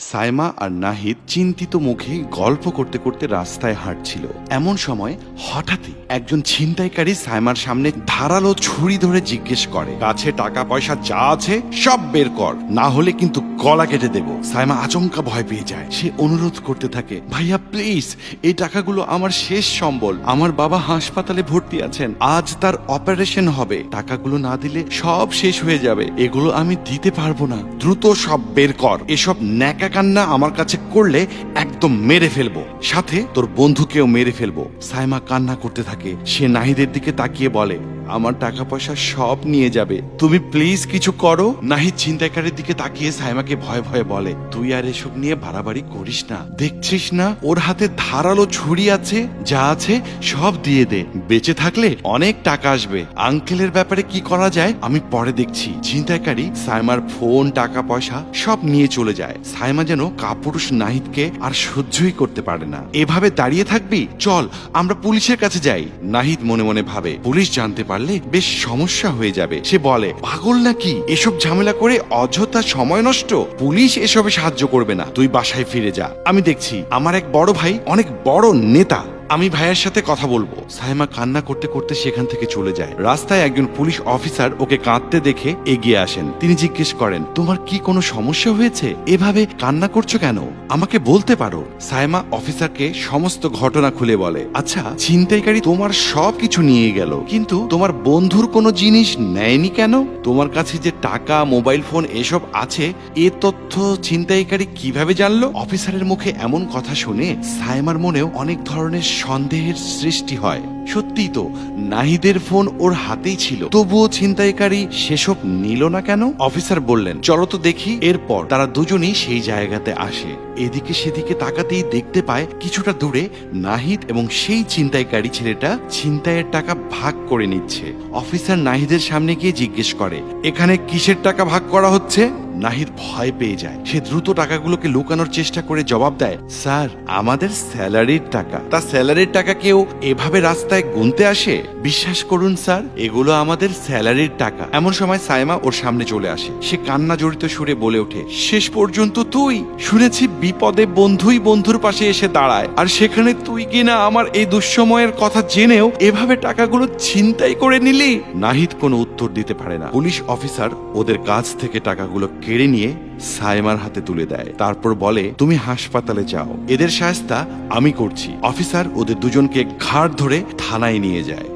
সাইমা আর নাহিদ চিন্তিত মুখে গল্প করতে করতে রাস্তায় হাঁটছিল। এমন সময় হঠাৎই একজন ছিনতাইকারী সাইমার সামনে ধারালো ছুরি ধরে জিজ্ঞেস করে, কাছে টাকা পয়সা যা আছে সব বের কর, না হলে কিন্তু গলা কেটে দেব। সাইমা আচমকা ভয় পেয়ে যায়। সে অনুরোধ করতে থাকে, ভাইয়া প্লিজ, এই টাকাগুলো আমার শেষ সম্বল। আমার বাবা হাসপাতালে ভর্তি আছেন, আজ তার অপারেশন হবে। টাকাগুলো না দিলে সব শেষ হয়ে যাবে। এগুলো আমি দিতে পারবো না, দ্রুত সব বের কর। এসব ন্যাকা কান্না আমার কাছে করলে একদম মেরে ফেলবো, সাথে তোর বন্ধুকেও মেরে ফেলবো। সাইমা কান্না করতে থাকে। সে নাহিদের দিকে তাকিয়ে বলে, আমার টাকা পয়সা সব নিয়ে যাবে, তুমি প্লিজ কিছু করো। নাহিদ ছিনতাইকারীর দিকে তাকিয়ে সাইমাকে ভয়ে ভয়ে বলে, তুই আর এসব নিয়ে বাড়াবাড়ি করিস না। দেখছিস না ওর হাতে ধারালো ছুরি আছে, যা আছে সব দিয়ে দে। বেঁচে থাকলে অনেক টাকা আসবে। আঙ্কেলের ব্যাপারে কি করা যায় আমি পরে দেখছি। ছিনতাইকারী সাইমার ফোন, টাকা পয়সা সব নিয়ে চলে যায়। সাইমা যেন কাপুরুষ নাহিদকে আর সহ্যই করতে পারে না। এভাবে দাঁড়িয়ে থাকবি? চল আমরা পুলিশের কাছে যাই। নাহিদ মনে মনে ভাবে, পুলিশ জানতে পারলে বেশ সমস্যা হয়ে যাবে। সে বলে, পাগল নাকি, এসব ঝামেলা করে অযথা সময় নষ্ট। পুলিশ এসবে সাহায্য করবে না, তুই বাসায় ফিরে যা, আমি দেখছি। আমার এক বড় ভাই অনেক বড় নেতা, আমি ভাইয়ের সাথে কথা বলবো। সাইমা কান্না করতে করতে সেখান থেকে চলে যায়। রাস্তায় একজন পুলিশ অফিসার ওকে কাঁদতে দেখে এগিয়ে আসেন। তিনি জিজ্ঞেস করেন, তোমার কি কোনো সমস্যা হয়েছে? এভাবে কান্না করছো কেন? আমাকে বলতে পারো। সাইমা অফিসারকে সমস্ত ঘটনা খুলে বলে, আচ্ছা, ছিনতাইকারী তোমার সব কিছু নিয়ে গেল, কিন্তু তোমার বন্ধুর কোনো জিনিস নেয়নি কেন? তোমার কাছে যে টাকা, মোবাইল ফোন এসব আছে, এ তথ্য ছিনতাইকারী কিভাবে জানলো? অফিসারের মুখে এমন কথা শুনে সাইমার মনেও অনেক ধরনের সন্দেহের সৃষ্টি হয়। সত্যিই তো, নাহিদের ফোন ওর হাতেই ছিল, তবুও ছিনতাইকারী সেসব নিল না কেন? অফিসার বললেন, চলো তো দেখি। এরপর তারা দুজনেই সেই জায়গাতে আসে। এদিকে সেদিকে তাকাতেই দেখতে পায় কিছুটা দূরে নাহিদ এবং সেই ছিনতাইকারী ছেলেটা ছিনতাইয়ের টাকা ভাগ করে নিচ্ছে। অফিসার নাহিদের সামনে গিয়ে জিজ্ঞেস করে, এখানে কিসের টাকা ভাগ করা হচ্ছে? নাহিদ ভয় পেয়ে যায়। সে দ্রুত টাকাগুলোকে লুকানোর চেষ্টা করে জবাব দেয়, স্যার, আমাদের স্যালারির টাকা। তা স্যালারির টাকা কেউ এভাবে রাস্তায় গুনতে আসে? বিশ্বাস করুন স্যার, এগুলো আমাদের স্যালারির টাকা। এমন সময় সাইমা ওর সামনে চলে আসে। সে কান্না জড়িত সুরে বলে ওঠে, শেষ পর্যন্ত তুই? শুনেছি বিপদে বন্ধুই বন্ধুর পাশে এসে দাঁড়ায়, আর সেখানে তুই কিনা আমার এই দুঃসময়ের কথা জেনেও এভাবে টাকাগুলো ছিনতাই করে নিলি। নাহিদ কোনো উত্তর দিতে পারে না। পুলিশ অফিসার ওদের কাছ থেকে টাকাগুলো কেড়ে নিয়ে সাইমার হাতে তুলে দেয়। তারপর বলে, তুমি হাসপাতালে যাও, এদের শায়েস্তা আমি করছি। অফিসার ওদের দুজনকে ঘাড় ধরে থানায় নিয়ে যায়।